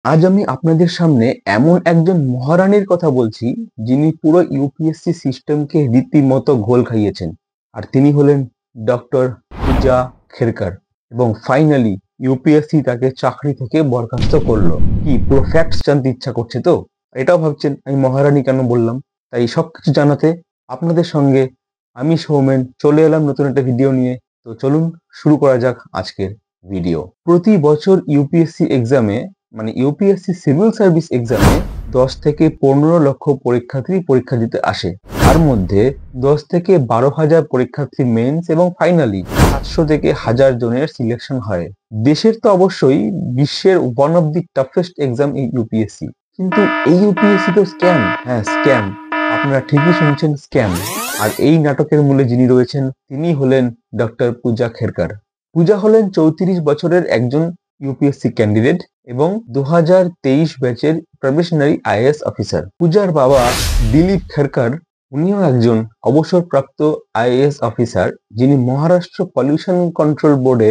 আজ আমি আপনাদের সামনে এমন একজন মহারানীর কথা বলছি, যিনি পুরো ইউপিএসসি সিস্টেমকে রীতিমতো ঘোল খাইয়েছেন। আর তিনি হলেন ডক্টর পূজা খেরকার। এবং ফাইনালি ইউপিএসসি তাকে চাকরি থেকে বরখাস্ত করলো। কি পুরো ফ্যাক্টস জানতে ইচ্ছা করছে তো? এটাও ভাবছেন আমি মহারানী কেন বললাম? তাই সবকিছু জানাতে আপনাদের সঙ্গে আমি সৌমেন চলে এলাম নতুন একটা ভিডিও নিয়ে। তো চলুন শুরু করা যাক আজকের ভিডিও। প্রতি বছর ইউপিএসসি এক্সামে মানে ইউপিএসসি সিভিল সার্ভিস এক্সামে 10 থেকে 15 লক্ষ পরীক্ষার্থী পরীক্ষা দিতে আসে। তার মধ্যে 10 থেকে 12,000 পরীক্ষার্থী মেন্স এবং ফাইনালি 700 থেকে 1000 জনের সিলেকশন হয়। দেশের তো অবশ্যই, বিশ্বের one of the toughest exam এই ইউপিএসসি। কিন্তু এই ইউপিএসসি তো স্ক্যাম। হ্যাঁ, স্ক্যাম। আপনারা ঠিকই শুনছেন, স্ক্যাম। আর এই নাটকের মূলে যিনি রয়েছেন তিনি হলেন ডক্টর পূজা খেরকার। পূজা হলেন 34 বছরের একজন ইউপিএসসি ক্যান্ডিডেট এবং 2023 ব্যাচের প্রবেশনারি আইএএস অফিসার। পূজার বাবা দিলীপ খেরকার, উনিও একজন অবসরপ্রাপ্ত আইএএস অফিসার, যিনি মহারাষ্ট্র পলিউশন কন্ট্রোল বোর্ডে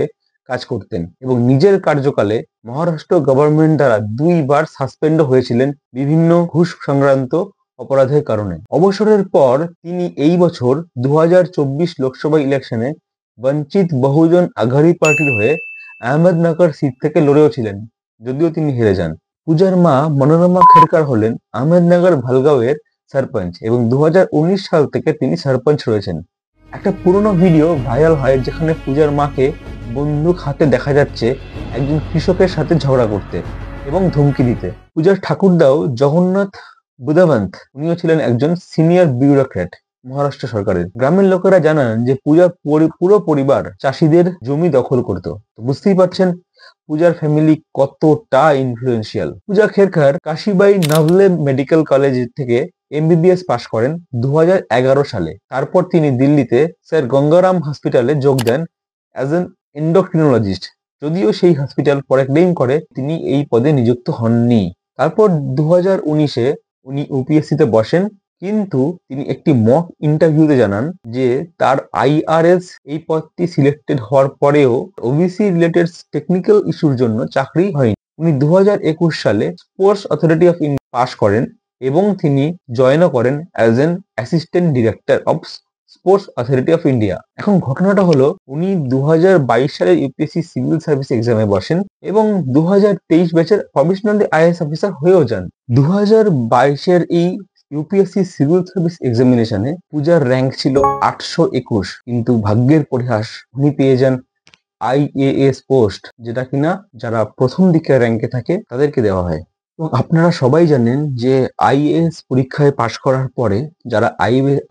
কাজ করতেন এবং নিজের কার্যকালে মহারাষ্ট্র গভর্নমেন্ট দ্বারা 2বার সাসপেন্ড হয়েছিলেন বিভিন্ন ঘুষ সংক্রান্ত অপরাধের কারণে। অবসরের পর তিনি এই বছর 2024 লোকসভা ইলেকশনে বঞ্চিত বহুজন আঘাড়ি পার্টির হয়ে আহমেদনগর সিট থেকে লড়েও ছিলেন, যদিও তিনি হেরে যান। পূজার মা মনোরমা খেরকার হলেন আহমেদনগর ভালগাঁওয়ের সরপঞ্চ এবং 2019 সাল থেকে তিনি সরপঞ্চ রয়েছেন। একটা পুরনো ভিডিও ভাইরাল হয় যেখানে পূজার মাকে বন্দুক হাতে দেখা যাচ্ছে একজন কৃষকের সাথে ঝগড়া করতে এবং ধমকি দিতে। পূজার ঠাকুরদাও জগন্নাথ বুধাবন্ত, উনিও ছিলেন একজন সিনিয়র বিউরোক্র্যাট মহারাষ্ট্র সরকারের। গ্রামের লোকেরা জানান যে পূজার পুরো পরিবার চাষিদের জমি দখল করত। তো বুঝতেই পারছেন পূজার ফ্যামিলি কতটা ইনফ্লুয়েন্সিয়াল। পূজা খেরকার কাশীবাই নভলে মেডিকেল কলেজ থেকে এমবিবিএস পাশ করেন 2011 সালে। তারপর তিনি দিল্লিতে স্যার গঙ্গারাম হসপিটালে যোগ দেন অ্যাজ এন এন্ডোক্রিনোলজিস্ট। যদিও সেই হসপিটাল পরে ক্লেম করে তিনি এই পদে নিযুক্ত হননি। তারপর 2019-এ উনি ইউপিএসসি তে বসেন, কিন্তু তিনি একটি মক ইন্টারভিউতে জানান যে তার আইআরএস এই পদটি সিলেক্টেড হওয়ার পরেও ওবিসি রিলেটেড টেকনিক্যাল ইস্যুর জন্য চাকরি হয়নি। উনি 2021 সালে স্পোর্টস অথরিটি অফ ইন্ডিয়া পাশ করেন এবং তিনি জয়েনও করেন as an assistant director of sports authority of India. এখন ঘটনাটা হলো উনি 2022 সালে ইউপিএসসি সিভিল সার্ভিস এক্সামে বসেন এবং 2023 ব্যাচের প্রফেশনাল আইএএস অফিসার হয়েও যান। 2022-এর এই ইউপিএসসি সিভিল সার্ভিস এক্সামিনেশনে পূজার র্যাঙ্ক ছিল 821, কিন্তু ভাগ্যের পরিহাস উনি পেয়ে যান আইএএস পোস্ট, যেটা কিনা যারা প্রথম দিকের র্যাঙ্কে থাকে তাদেরকে দেওয়া হয়। এবং আপনারা সবাই জানেন যে আইএএস পরীক্ষায় পাশ করার পরে যারা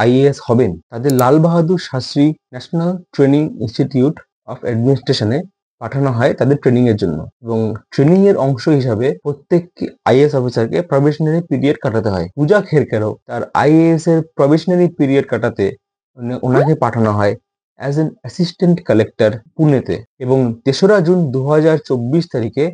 আইএএস হবেন তাদের Lal Bahadur Shastri National Training Institute of অ্যাডমিনিস্ট্রেশনে পাঠানো হয় তাদের ট্রেনিং এর জন্য। এবং ট্রেনিং এর অংশ হিসাবে প্রত্যেক আইএএস অফিসারকে প্রবেশনারি পিরিয়ড কাটাতে হয়। পূজা খেরকারও তার আইএএস এর প্রবেশনারি পিরিয়ড কাটাতে ওনাকে পাঠানো হয় অ্যাজ এন অ্যাসিস্ট্যান্ট কালেক্টর পুনেতে। এবং 3রা জুন 2024 তারিখে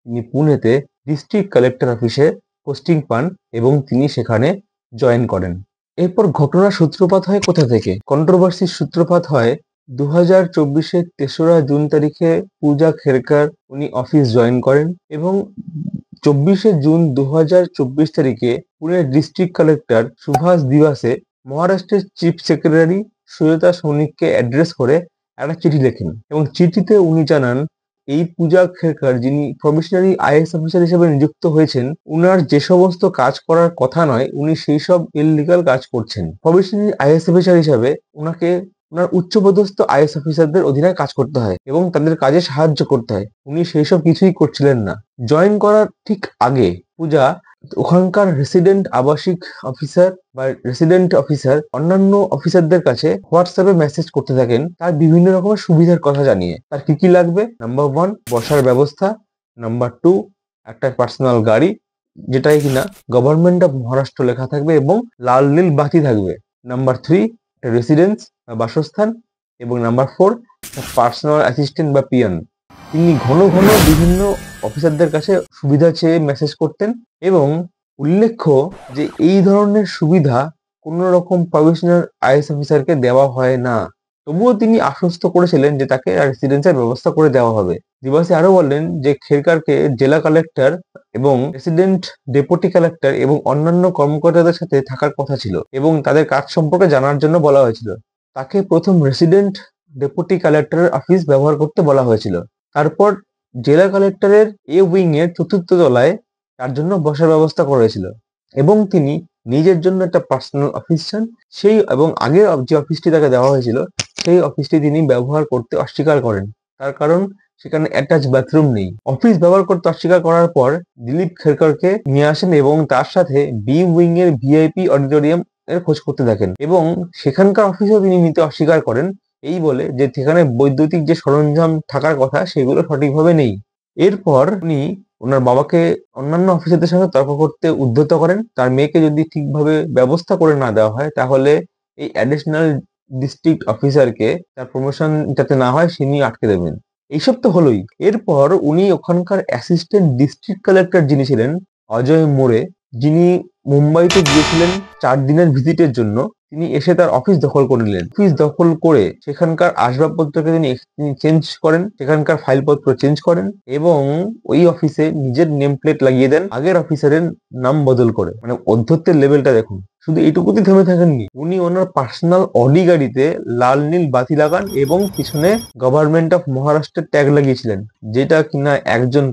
তিনি পুনেতে ডিস্ট্রিক্ট কালেক্টর অফিসে পোস্টিং পান এবং তিনি সেখানে জয়েন করেন। এরপর ঘটনার সূত্রপাত হয় কোথা থেকে? কন্ট্রোভার্সির সূত্রপাত হয় 2024-এর 3রা জুন তারিখে। পূজা খেরকার উনি অফিস জয়েন করেন এবং 24শে জুন 2024 তারিখে পুনের ডিস্ট্রিক্ট কালেক্টর সুভাষ দিবাসে মহারাষ্ট্রের চিফ সেক্রেটারি সুজাতা সৌনিককে অ্যাড্রেস করে একটা চিঠি লেখেন এবং চিঠিতে উনি জানান এই পূজা খেরকার, যিনি প্রবেশনারি আইএএস অফিসার হিসেবে নিযুক্ত হয়েছেন, উনার যে সমস্ত কাজ করার কথা নয় উনি সেই সব ইললিগাল কাজ করছেন। প্রবেশনারি আইএএস অফিসার হিসাবে উনাকে উনার উচ্চপদস্থ আইএএস অফিসারদের অধীনে কাজ করতে হয় এবং তাদের কাজে সাহায্য করতে হয়। উনি সেই সব কিছুই করছিলেন না। জয়েন করার ঠিক আগে পূজা ওখানকার রেসিডেন্ট আবাসিক অফিসার বা রেসিডেন্ট অফিসার অন্যান্য অফিসারদের কাছে হোয়াটসঅ্যাপে মেসেজ করতে থাকেন তার বিভিন্ন রকমের সুবিধার কথা জানিয়ে। তার কি কি লাগবে? নাম্বার 1, বসার ব্যবস্থা। নাম্বার 2, একটা পার্সোনাল গাড়ি যেটাই কিনা গভর্নমেন্ট অফ মহারাষ্ট্র লেখা থাকবে এবং লাল নীল বাতি থাকবে। নাম্বার 3, একটা রেসিডেন্স বা বাসস্থান। এবং নাম্বার 4, পার্সোনাল অ্যাসিস্ট্যান্ট বা পিয়ন। তিনি ঘন ঘন বিভিন্ন অফিসারদের কাছে সুবিধা চেয়ে মেসেজ করতেন এবং উল্লেখ্য যে এই ধরনের সুবিধা কোন রকম প্রফেশনাল আইএএস অফিসারকে দেওয়া হয় না। তবুও তিনি আশ্বস্ত করেছিলেন যে তাকে রেসিডেন্সের ব্যবস্থা করে দেওয়া হবে। দিবাসী আরো বললেন যে খেরকারকে জেলা কালেক্টর এবং রেসিডেন্ট ডেপুটি কালেক্টর এবং অন্যান্য কর্মকর্তাদের সাথে থাকার কথা ছিল এবং তাদের কাজ সম্পর্কে জানার জন্য বলা হয়েছিল। তাকে প্রথম রেসিডেন্ট ডেপুটি কালেক্টরের অফিস ব্যবহার করতে বলা হয়েছিল। তারপর জেলা কালেক্টরের এ উইং এর চতুর্থ তলায় তার জন্য বসার ব্যবস্থা করা হয়েছিল এবং তিনি নিজের জন্য একটা পার্সোনাল অফিস চান। সেই এবং আগের যে অফিসটি তাকে দেওয়া হয়েছিল সেই অফিসটি তিনি ব্যবহার করতে অস্বীকার করেন। তার কারণ সেখানে অ্যাটাচ বাথরুম নেই। অফিস ব্যবহার করতে অস্বীকার করার পর দিলীপ খেরকারকে নিয়ে আসেন এবং তার সাথে বি উইং এর ভিআইপি অডিটোরিয়াম এর খোঁজ করতে থাকেন এবং সেখানকার অফিসও তিনি নিতে অস্বীকার করেন, এই বলে যে সেখানে বৈদ্যুতিক যে সরঞ্জাম থাকার কথা সেগুলো সঠিকভাবে নেই। এরপর উনি ওনার বাবাকে অন্যান্য অফিসারদের সঙ্গে তর্ক করতে উদ্যত করেন। তার মেয়েকে যদি ঠিকভাবে ব্যবস্থা করে না দেওয়া হয় তাহলে এই অ্যাডিশনাল ডিস্ট্রিক্ট অফিসারকে তার প্রমোশন যাতে না হয় সে নিয়ে আটকে দেবেন। এইসব তো হলোই। এরপর উনি ওখানকার অ্যাসিস্ট্যান্ট ডিস্ট্রিক্ট কালেক্টর যিনি ছিলেন অজয় মোরে, যিনি মুম্বাইতে গিয়েছিলেন 4 দিনের ভিজিটের জন্য, তিনি এসে তার অফিস দখল করে নিলেন। অফিস দখল করে সেখানকার আসবাবপত্রকে তিনি চেঞ্জ করেন, সেখানকার ফাইলপত্র চেঞ্জ করেন এবং ওই অফিসে নিজের নেম প্লেট লাগিয়ে দেন আগের অফিসারের নাম বদল করে। মানে অধ্যত্বের লেভেলটা দেখুন। শুধু এটুকুতে থেমে থাকেননি, উনি ওনার পার্সোনাল অডি গাড়িতে লাল নীল বাতি লাগান এবং পিছনে গভর্নমেন্ট অফ মহারাষ্ট্রের ট্যাগ লাগিয়েছিলেন, যেটা কিনা একজন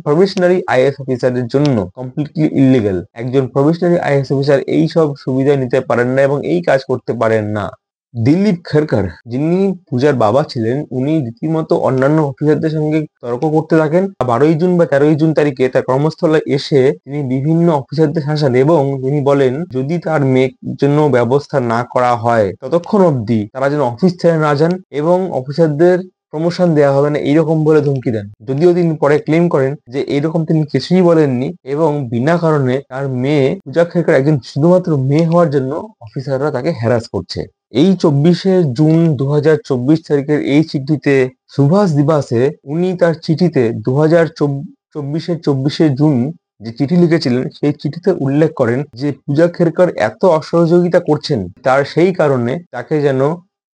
প্রবেশনারি আইএএস অফিসারের জন্য কমপ্লিটলি ইলিগাল। একজন প্রবেশনারি আইএএস অফিসার এই সব সুবিধা নিতে পারেন না এবং এই কাজ করতে পারেন না। দিলীপ খেরকার, যিনি পূজার বাবা ছিলেন, উনি রীতিমতো অন্যান্য অফিসারদের সঙ্গে তর্ক করতে থাকেন। 12ই জুন বা 13ই জুন তারিখে তার কর্মস্থলে এসে তিনি বিভিন্ন অফিসারদের শাসান এবং তিনি বলেন যদি তার মেয়ের জন্য ব্যবস্থা না করা হয় ততক্ষণ অবধি তারা যেন অফিস ছেড়ে না যান এবং অফিসারদের প্রমোশন দেওয়া হবে না, এইরকম বলে ধমকি দেন। যদিও তিনি পরে ক্লেম করেন যে এইরকম তিনি কিছুই বলেননি এবং বিনা কারণে তার মেয়ে পূজা খেরকার একজন শুধুমাত্র মেয়ে হওয়ার জন্য অফিসাররা তাকে হ্যারাস করছে। এই 24শে জুন 2024 তারিখের এই চিঠিতে সুভাষ দিবাসে উনি তার চিঠিতে 2024-এর 24শে জুন যে চিঠি লিখেছিলেন সেই চিঠিতে উল্লেখ করেন যে পূজা খেরকার এত অসহযোগিতা করছেন তার সেই কারণে তাকে যেন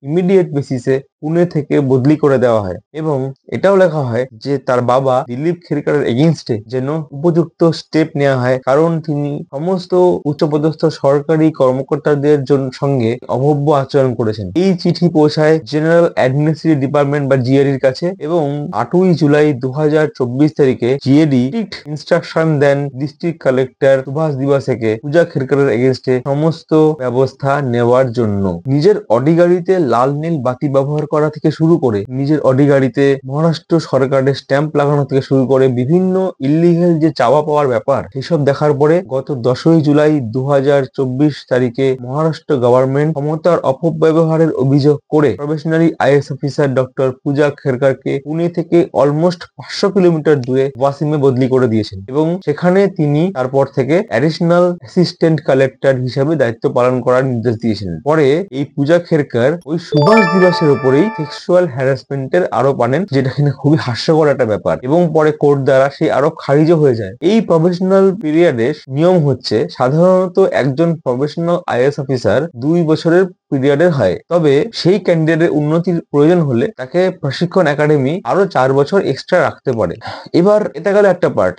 ইমিডিয়েট বেসিসে পুনে থেকে বদলি করে দেওয়া হয় এবং এটাও লেখা হয় যে তার বাবা দিলীপ খেরকারের এগেইনস্টে যেন উপযুক্ত স্টেপ নেওয়া হয়, কারণ তিনি সমস্ত উচ্চপদস্থ সরকারি কর্মকর্তাদের সঙ্গে অভব্য আচরণ করেছেন। এই চিঠি পৌঁছায় জেনারেল অ্যাডমিনিস্ট্রেটিভ ডিপার্টমেন্ট বা জিএডি এর কাছে এবং 8ই জুলাই 2024 তারিখে জিএডি ইনস্ট্রাকশন দেন ডিস্ট্রিক্ট কালেক্টর সুভাষ দিবাসেকে পূজা খেরকারের এগেইনস্টে সমস্ত ব্যবস্থা নেওয়ার জন্য। নিজের অডি গাড়িতে লাল নীল বাতি ব্যবহার করা থেকে শুরু করে নিজের অডি গাড়িতে মহারাষ্ট্র সরকারের স্ট্যাম্প লাগানো থেকে শুরু করে বিভিন্ন ইল্লিগাল যে চাওয়া পাওয়ার ব্যাপার সেসব দেখার পরে গত 10ই জুলাই 2024 তারিখে মহারাষ্ট্র গভর্নমেন্ট ক্ষমতার অপব্যবহারের অভিযোগ করে প্রবেশনারি আইএএস অফিসার ডক্টর পূজা খেরকারকে পুনে থেকে অলমোস্ট 500 কিলোমিটার দূরে ওয়াসিমে বদলি করে দিয়েছেন এবং সেখানে তিনি তারপর থেকে অ্যাডিশনাল অ্যাসিস্ট্যান্ট কালেক্টর হিসাবে দায়িত্ব পালন করার নির্দেশ দিয়েছিলেন। পরে এই পূজা খেরকার ওই সুভাষ দিবসের উপরেই সেক্সুয়াল হ্যারাসমেন্টের আরোপ আনেন, যেটা কিনা খুবই হাস্যকর একটা ব্যাপার এবং পরে কোর্ট দ্বারা সেই আরোপ খারিজও হয়ে যায়। এই প্রফেশনাল পিরিয়ডের নিয়ম হচ্ছে সাধারণত একজন প্রফেশনাল আইএএস অফিসার 2 বছরের পিরিয়ডের হয়, তবে সেই ক্যান্ডিডেটের উন্নতির প্রয়োজন হলে তাকে প্রশিক্ষণ একাডেমি আরো 4 বছর এক্সট্রা রাখতে পারে। এবার এটা গেল একটা পার্ট।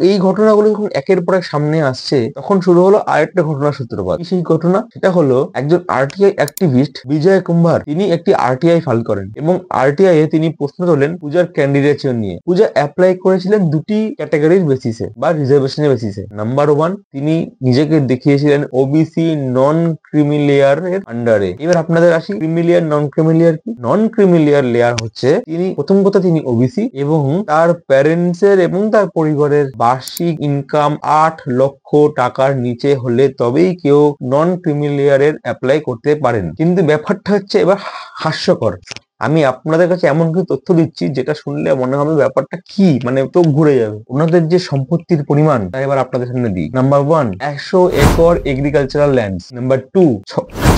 এই ঘটনাগুলো যখন একের পর এক সামনে আসছে তখন শুরু হলো আরেকটা ঘটনার সূত্রপাত। সেই ঘটনা সেটা হলো একজন আরটিআই অ্যাক্টিভিস্ট বিজয় কুম্ভার, তিনি একটি আরটিআই ফাইল করেন এবং আরটিআই এ তিনি প্রশ্ন তোলেন পূজার ক্যান্ডিডেটশন নিয়ে। পূজা অ্যাপ্লাই করেছিলেন দুটি ক্যাটাগরির বেসিসে বা রিজার্ভেশনের বেসিসে। নাম্বার 1, তিনি নিজেকে দেখিয়েছিলেন ওবিসি নন ক্রিমিলেয়ার এর আন্ডারে। এবার আপনাদের আসি ক্রিমিলেয়ার নন ক্রিমিলেয়ার কি। নন ক্রিমিলেয়ার লেয়ার হচ্ছে তিনি প্রথম কথা তিনি ওবিসি এবং তার প্যারেন্টস এর এবং তার পরিবারের বার্ষিক ইনকাম 8 লক্ষ টাকার নিচে হলে তবেই কেউ নন ক্রিমিলেয়ার এর অ্যাপ্লাই করতে পারেন। কিন্তু ব্যাপারটা হচ্ছে এবার হাস্যকর। আমি আপনাদের কাছে এমন কিছু তথ্য দিচ্ছি যেটা শুনলে মনে হবে ব্যাপারটা কি, মানে তো ঘুরে যাবে। ওনাদের যে সম্পত্তির পরিমাণ তা এবার আপনাদের সামনে দিই। Number 1, 100 acre agricultural land. Number 2,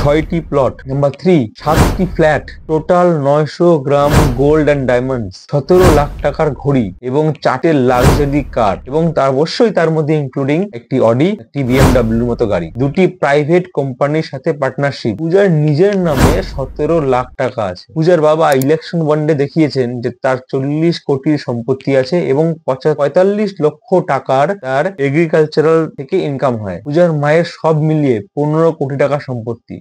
6টি প্লট। নাম্বার 3, 7টি flat, total 900 gram gold and diamonds, 17 lakh টাকার ঘড়ি এবং 4টে লাক্সারি কার, এবং তার অবশ্যই তার মধ্যে ইনক্লুডিং একটি অডি, একটি BMW মতো গাড়ি। 2টি প্রাইভেট কোম্পানির সাথে পার্টনারশিপ। পূজার নিজের নামে 17 লাখ টাকা আছে। পূজার বাবা ইলেকশন বন্ডে দেখিয়েছেন যে তার 40 কোটির সম্পত্তি আছে এবং 45 লক্ষ টাকার তার এগ্রিকালচারাল থেকে ইনকাম হয়। পূজার মায়ের সব মিলিয়ে 15 কোটি টাকা সম্পত্তি।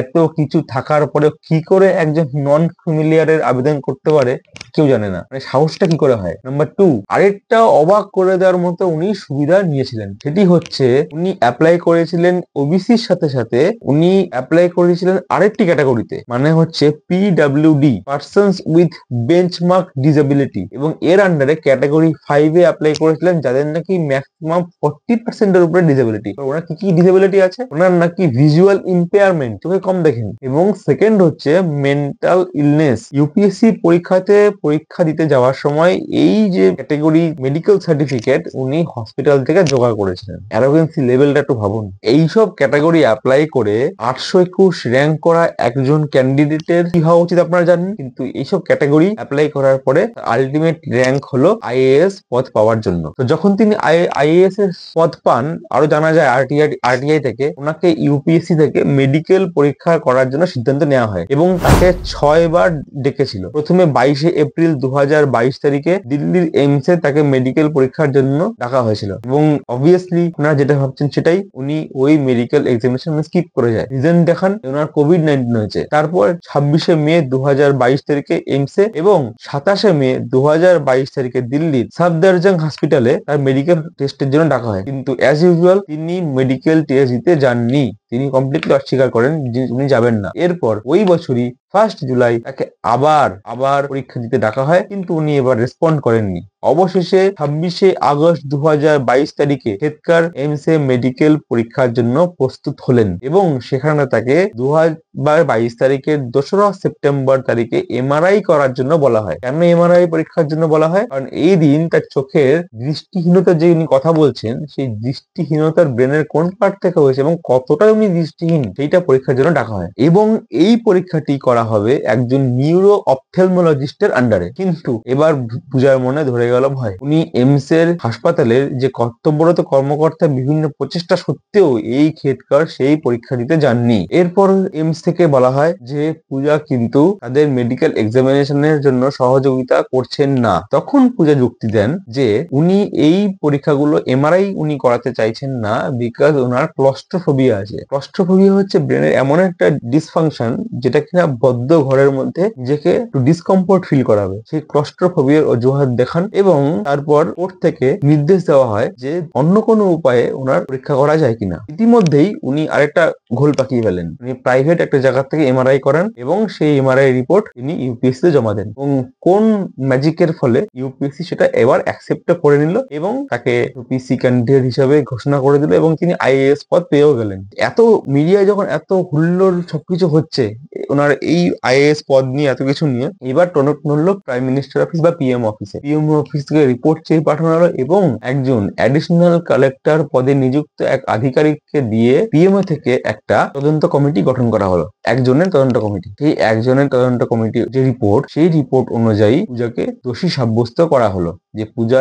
এত কিছু থাকার পরে কি করে একজন নন ক্রিমিলিয়ারের আবেদন করতে পারে কেউ জানে না, মানে সাহসটা কি করে হয়। নাম্বার 2, আরেকটা অবাক করে দেওয়ার মতো উনি সুবিধা নিয়েছিলেন। সেটি হচ্ছে উনি অ্যাপ্লাই করেছিলেন ওবিসির সাথে সাথে উনি অ্যাপ্লাই করেছিলেন আরেকটি ক্যাটাগরিতে, মানে হচ্ছে PWD, persons with benchmark disability, এবং এর আন্ডারে ক্যাটাগরি 5-এ অ্যাপ্লাই করেছিলেন যাদের নাকি ম্যাক্সিমাম 40% উপরে ডিসেবিলিটি। ওনার কি কি ডিসেবিলিটি আছে? ওনার নাকি ভিজুয়াল ইম্পেয়ারমেন্ট, চোখে কম দেখেন, এবং সেকেন্ড হচ্ছে মেন্টাল ইলনেস। ইউপিএসসি পরীক্ষা দিতে যাওয়ার সময় এই যে ক্যাটাগরি মেডিকেল সার্টিফিকেট উনি হসপিটাল থেকে জোগাড় করেছিলেন। অ্যারোগেন্সি লেভেলটা একটু ভাবুন। এইসব ক্যাটাগরি অ্যাপ্লাই করে 821 র্যাঙ্ক করা একজন ক্যান্ডিডেটের কি হওয়া উচিত আপনারা জানেন, কিন্তু এইসব ক্যাটাগরি অ্যাপ্লাই করার পরে আলটিমেট র্যাঙ্ক হলো IAS পদ পাওয়ার জন্য। তো যখন তিনি IAS এর পদ পান, আরো জানা যায় RTI থেকে ওনাকে ইউপিএসসি থেকে মেডিকেল পরীক্ষা করার জন্য সিদ্ধান্ত নেওয়া হয় এবং তাকে 6 বার ডেকেছিল। প্রথমে 22 এপ্রিল 2022 তারিখে দিল্লির এইমসে তাকে মেডিকেল পরীক্ষার জন্য ডাকা হয়েছিল, এবং অবভিয়াসলি আপনারা যেটা ভাবছেন সেটাই, উনি ওই মেডিকেল এক্সামিনেশন স্কিপ করে যায়। রিজন দেখান ওনার কোভিড-19 হয়েছে। তারপর 26 মে 2022 তারিখে এইমসে এবং 27 মে 2022 তারিখে দিল্লির সাফদারজং হসপিটালে তার মেডিকেল টেস্টের জন্য ডাকা হয়, কিন্তু অ্যাজ ইউজুয়াল তিনি মেডিকেল টেস্ট দিতে যাননি। তিনি কমপ্লিটলি অস্বীকার করেন যে উনি যাবেন না। এরপর ওই বছরই 1 জুলাই তাকে আবার পরীক্ষা দিতে ডাকা হয়, কিন্তু উনি এবার রেসপন্ড করেননি। অবশেষে 26 আগস্ট 2022 তারিখে হেদকার এইমসে মেডিকেল পরীক্ষার জন্য প্রস্তুত হলেন এবং সেখানে তাকে 2022 তারিখের 2রা সেপ্টেম্বর তারিখে MRI করার জন্য বলা হয়। কেন MRI পরীক্ষার জন্য বলা হয়? কারণ এই দিন তার চোখের দৃষ্টিহীনতা, যে উনি কথা বলছেন সেই দৃষ্টিহীনতার ব্রেনের কোন পার্ট থেকে হয়েছে এবং কতটা উনি দৃষ্টিহীন সেইটা পরীক্ষার জন্য ডাকা হয়, এবং এই পরীক্ষাটি করা হবে একজন নিউরো অপথেলমোলজিস্টের আন্ডারে। কিন্তু এবার পূজার মনে ধরে গেল ভয়। উনি এইমস এর হাসপাতালের যে কর্তব্যরত কর্মকর্তা বিভিন্ন প্রচেষ্টা সত্ত্বেও এই খেদকর সেই পরীক্ষা দিতে যাননি। এরপর এইমস থেকে বলা হয় যে পূজা কিন্তু তাদের মেডিকেল এক্সামিনেশনের জন্য সহযোগিতা করছেন না। তখন পূজা যুক্তি দেন যে উনি এই পরীক্ষাগুলো MRI উনি করাতে চাইছেন না বিকজ ওনার ক্লস্ট্রোফোবিয়া আছে। ক্লস্ট্রোফোবিয়া হচ্ছে ব্রেনের এমন একটা ডিসফাংশন যেটা কিনা বদ্ধ ঘরের মধ্যে নিজেকে একটু ডিসকমফোর্ট ফিল করাবে। সেই ক্লস্ট্রোফোবিয়ার অজুহাত দেখান এবং তারপর কোর্ট থেকে নির্দেশ দেওয়া হয় যে অন্য কোনো উপায়ে ওনার পরীক্ষা করা যায় কিনা। ইতিমধ্যেই উনি আরেকটা ঘোল পাকিয়ে ফেলেন। উনি প্রাইভেট একটা জায়গা থেকে MRI করেন এবং সেই MRI রিপোর্ট তিনি ইউপিএসসি তে জমা দেন, এবং কোন ম্যাজিকের ফলে ইউপিএসসি সেটা এবার অ্যাকসেপ্ট করে নিল এবং তাকে ইউপিএসসি ক্যান্ডিডেট হিসাবে ঘোষণা করে দিল এবং তিনি IAS পদ পেয়েও গেলেন। এত মিডিয়ায় যখন এত হুল্লোড় সবকিছু হচ্ছে ওনার এই IAS পদ নিয়ে, এত কিছু নিয়ে, এবার টনক নড়ল প্রাইম মিনিস্টার অফিস বা PM অফিসে। PM অফিস থেকে রিপোর্ট চেয়ে পাঠানো হলো এবং একজন অ্যাডিশনাল কালেক্টর পদে নিযুক্ত এক আধিকারিককে দিয়ে PMO থেকে একটা তদন্ত কমিটি গঠন করা হলো। একজনের তদন্ত কমিটি। সেই একজনের তদন্ত কমিটির যে রিপোর্ট, সেই রিপোর্ট অনুযায়ী পূজাকে দোষী সাব্যস্ত করা হলো যে পূজা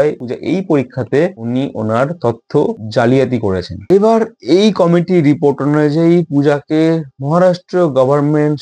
এই পরীক্ষাতে উনি ওনার তথ্য জালিয়াতি করেছেন। এবার এই কমিটির রিপোর্ট অনুযায়ী পূজাকে মহারাষ্ট্র গভর্নমেন্ট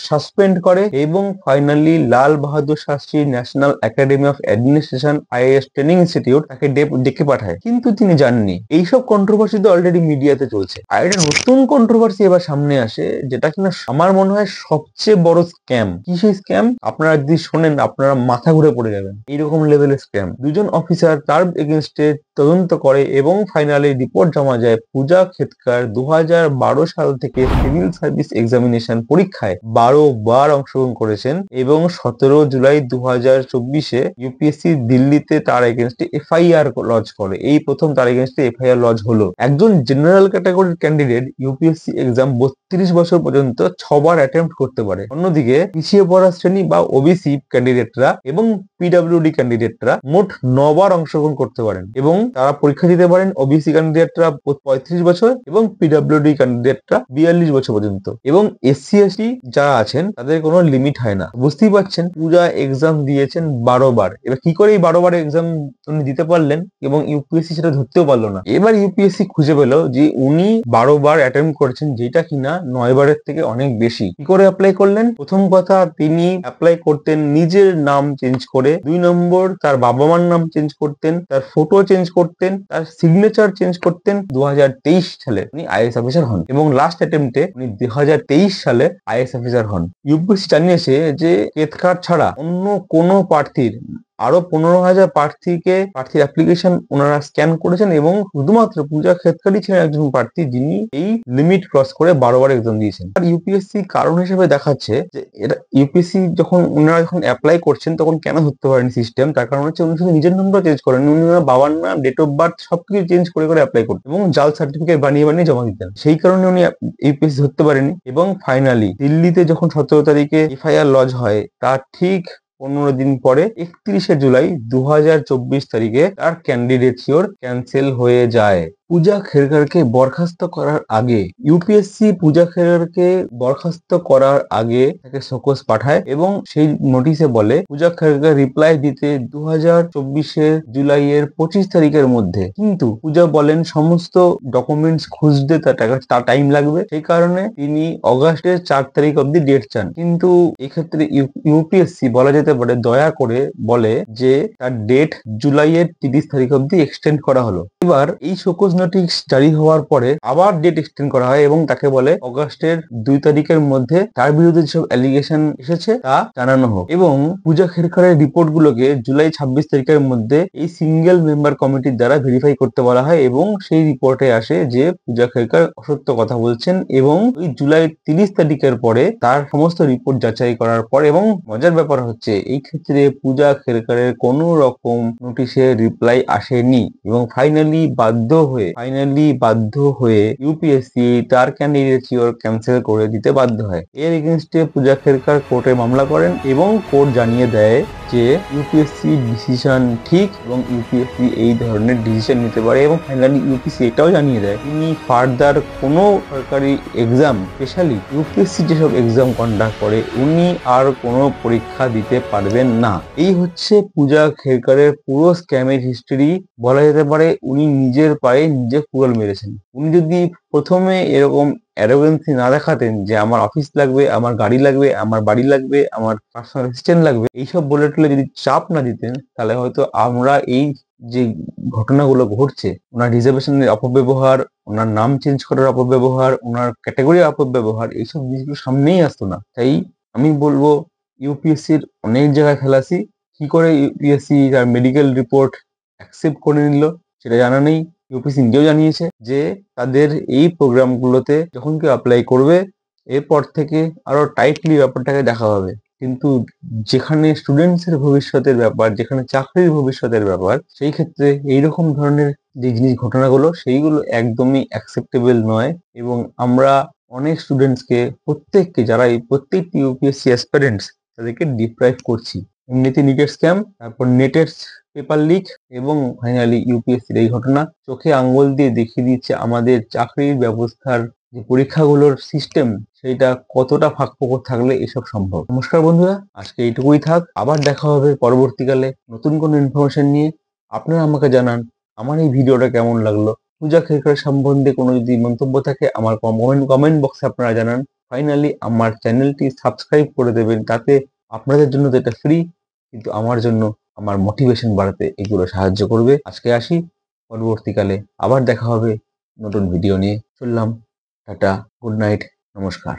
সাসপেন্ড করে এবং finally Lal Bahadur Shastri national academy of administration IAS training institute তাকে ডেকে পাঠায়, কিন্তু তিনি যাননি। এইসব কন্ট্রোভার্সি তো অলরেডি মিডিয়াতে চলছে, আর একটা নতুন কন্ট্রোভার্সি এবার সামনে আসে যেটা কিনা আমার মনে হয় সবচেয়ে বড় স্ক্যাম। কি সেই স্ক্যাম? আপনারা যদি শোনেন আপনারা মাথা ঘুরে পড়ে যাবেন। এইরকম লেভেলের স্ক্যাম। দুজন অফিসার তার এগেনস্টে তদন্ত করে এবং ফাইনালি রিপোর্ট জমা যায়। পূজা খেদকর 2012 সাল থেকে সিভিল সার্ভিস এক্সামিনেশন পরীক্ষায় 12 বার অংশগ্রহণ করেছেন এবং 17 জুলাই 2024-এ ইউপিএসসি দিল্লিতে তার এগেনস্টে FIR লজ করে। এই প্রথম তার এগেনস্টে FIR লজ হলো। একজন জেনারেল ক্যাটাগরির ক্যান্ডিডেট ইউপিএসসি এক্সাম 32 বছর পর্যন্ত 6বার অ্যাটেম্প্ট করতে পারে। অন্যদিকে পিছিয়ে পড়া শ্রেণী বা ওবিসি ক্যান্ডিডেটরা এবং পিডব্লিউডি ক্যান্ডিডেটরা মোট 9বার অংশগ্রহণ করতে পারেন এবং তারা পরীক্ষা দিতে পারেন। ওবিসি ক্যান্ডিডেটরা 35 বছর এবং পিডব্লিউডি ক্যান্ডিডেটরা 42 বছর পর্যন্ত, এবং এসসি এসটি যারা আছেন তাদের কোনো লিমিট হয় না। বুঝতেই পারছেন, পূজা এক্সাম দিয়েছেন 12 বার। এবার কি করে এই 12 বার এক্সাম উনি দিতে পারলেন এবং ইউপিএসসি সেটা ধরতেও পারলো না। এবার ইউপিএসসি খুঁজে পেল যে উনি 12 বার অ্যাটেম্প করেছেন, যেটা কিনা 9 বারের থেকে অনেক বেশি। কি করে অ্যাপ্লাই করলেন? প্রথম কথা, তিনি অ্যাপ্লাই করতেন নিজের নাম চেঞ্জ করে। 2 নম্বর, তার বাবা মার নাম চেঞ্জ করতেন, তার ফটো চেঞ্জ করতেন, তার সিগনেচার চেঞ্জ করতেন। 2023 সালে উনি আইএএস অফিসার হন এবং লাস্ট অ্যাটেম্পটে উনি 2023 সালে আইএএস অফিসার হন। ইউপিএসসি জানিয়েছে যে কেতকার ছাড়া অন্য কোনো প্রার্থীর আরো 15,000 প্রার্থীর অ্যাপ্লিকেশন ওনারা স্ক্যান করেছেন এবং শুধুমাত্র পূজা খেতকারই ছিলেন একজন প্রার্থী যিনি এই লিমিট ক্রস করে 12 বার এক্সাম দিয়েছেন। আর ইউপিএসসি কারণ হিসেবে দেখাচ্ছে যে এটা ইউপিএসসি ওনারা যখন অ্যাপ্লাই করছেন তখন কেন ধরতে পারেনি সিস্টেম, তার কারণ হচ্ছে উনি শুধু নিজের নামটা চেঞ্জ করেন, উনি ওনার বাবার নাম, ডেট অফ বার্থ সবকিছু চেঞ্জ করে অ্যাপ্লাই করতেন এবং জাল সার্টিফিকেট বানিয়ে জমা দিতেন। সেই কারণে উনি ইউপিএসসি ধরতে পারেনি। এবং ফাইনালি দিল্লিতে যখন 17 তারিখে এফআইআর লজ হয়, তার ঠিক 15 দিন পরে 31শে জুলাই 2024 তারিখে তার ক্যান্ডিডেটসিওর ক্যান্সেল হয়ে যায়। পূজা খেরকারকে বরখাস্ত করার আগে ইউপিএসসি পূজা খেরকারকে বরখাস্ত করার আগে তাকে শোকজ পাঠায় এবং সেই নোটিশে বলে পূজা খেরকার রিপ্লাই দিতে 2024 জুলাইয়ের 25 তারিখের মধ্যে। কিন্তু পূজা বলেন সমস্ত ডকুমেন্টস খুঁজতে তার টাইম লাগবে, সেই কারণে তিনি অগাস্টের 4 তারিখ অব্দি ডেট চান। কিন্তু এক্ষেত্রে ইউপিএসসি বলা যেতে পারে দয়া করে বলে যে তার ডেট জুলাইয়ের 30 তারিখ অব্দি এক্সটেন্ড করা হলো। এবার এই শোকজ নোটিশ জারি হওয়ার পরে আবার ডেট এক্সটেন্ড করা হয় এবং তাকে বলে অগাস্টের 2 তারিখের মধ্যে তার বিরুদ্ধে যেসব অ্যালিগেশন এসেছে তা জানানো হোক এবং পূজা খেরকারের রিপোর্ট গুলোকে জুলাই 26 তারিখের মধ্যে এই সিঙ্গেল মেম্বার কমিটির দ্বারা ভেরিফাই করতে বলা হয় এবং সেই রিপোর্টে আসে যে পূজা খেরকার অসত্য কথা বলছেন এবং ওই জুলাই 30 তারিখের পরে তার সমস্ত রিপোর্ট যাচাই করার পর, এবং মজার ব্যাপার হচ্ছে এই ক্ষেত্রে পূজা খেরকারের কোনো রকম নোটিশে রিপ্লাই আসেনি এবং ফাইনালি বাধ্য হয়ে ইউপিএসসি তার ক্যান্ডিডেটসিওর ক্যান্সেল করে দিতে বাধ্য হয়। এর এগেইনস্টে পূজা খেরকার কোর্টে মামলা করেন এবং কোর্ট জানিয়ে দেয় যে ইউপিএসসি ডিসিশন ঠিক এবং ইউপিএসসি এই ধরনের ডিসিশন নিতে পারে এবং ফাইনালি ইউপিএসসি এটাও জানিয়ে দেয় তিনি ফার্দার কোনো সরকারি এক্সাম, স্পেশালি ইউপিএসসি যেসব এক্সাম কন্ডাক্ট করে, উনি আর কোনো পরীক্ষা দিতে পারবেন না। এই হচ্ছে পূজা খেরকারের পুরো স্ক্যামের হিস্ট্রি। বলা যেতে পারে উনি নিজের পায়ে নিজে কুড়াল মেরেছেন। উনি যদি প্রথমে এরকম অ্যারোগেন্সি না দেখাতেন যে আমার অফিস লাগবে, আমার গাড়ি লাগবে, আমার বাড়ি লাগবে, আমার পার্সোনাল অ্যাসিস্ট্যান্ট লাগবে, এইসব বলে টলে যদি চাপ না দিতেন তাহলে হয়তো আমরা এই যে ঘটনাগুলো ঘটছে, ওনার রিজার্ভেশনের অপব্যবহার, ওনার নাম চেঞ্জ করার অপব্যবহার, ওনার ক্যাটাগরির অপব্যবহার, এইসব জিনিসগুলো সামনেই আসতো না। তাই আমি বলবো ইউপিএসসির অনেক জায়গায় ফেলাসি। কি করে ইউপিএসসি তার মেডিকেল রিপোর্ট অ্যাকসেপ্ট করে নিল সেটা জানা নেই। ইউপিএসসি নিজেও জানিয়েছে যে তাদের এই প্রোগ্রামগুলোতে যখন কেউ অ্যাপ্লাই করবে এরপর থেকে আরো টাইটলি ব্যাপারটাকে দেখা হবে। কিন্তু যেখানে স্টুডেন্টস এর ভবিষ্যতের ব্যাপার, যেখানে চাকরির ভবিষ্যতের ব্যাপার, সেই ক্ষেত্রে এইরকম ধরনের যে ঘটনাগুলো সেইগুলো একদমই অ্যাকসেপ্টেবল নয় এবং আমরা অনেক স্টুডেন্টসকে প্রত্যেককে যারা এই প্রত্যেকটি ইউপিএসসি অ্যাসপিরেন্টস তাদেরকে ডিপ্রাইভ করছি। এমনিতে নিটের স্ক্যাম, তারপর নেটের পেপার লিক এবং ফাইনালি ইউপিএসসির এই ঘটনা চোখে আঙ্গুল দিয়ে দেখিয়ে দিচ্ছে আমাদের চাকরির ব্যবস্থার যে পরীক্ষাগুলোর সিস্টেম সেটা কতটা ফাঁকফোকর থাকলে এসব সম্ভব। নমস্কার বন্ধুরা, আজকে এইটুকুই থাক। আবার দেখা হবে পরবর্তীকালে নতুন কোনো ইনফরমেশন নিয়ে। আপনারা আমাকে জানান আমার এই ভিডিওটা কেমন লাগলো। পূজা খেরকার সম্বন্ধে কোনো যদি মন্তব্য থাকে আমার কমেন্ট বক্সে আপনারা জানান। ফাইনালি আমার চ্যানেলটি সাবস্ক্রাইব করে দেবেন, তাতে আপনাদের জন্য তো এটা ফ্রি, কিন্তু আমার জন্য আমার মোটিভেশন বাড়াতে এগুলো সাহায্য করবে। আজকে আসি, পরবর্তীকালে আবার দেখা হবে নতুন ভিডিও নিয়ে। চললাম, টাটা, গুড নাইট, নমস্কার।